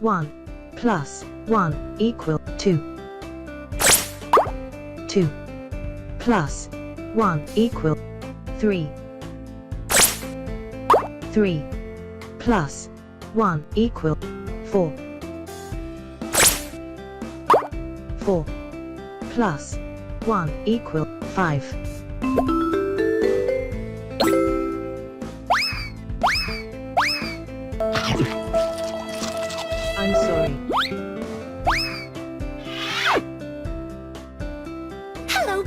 1 plus 1 equal 2. 2 plus 1 equal 3. 3 plus 1 equal 4. 4 plus 1 equal 5. I'm sorry. Hello.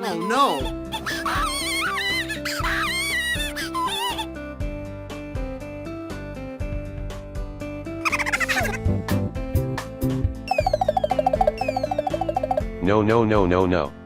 Oh no! No, no, no, no, no.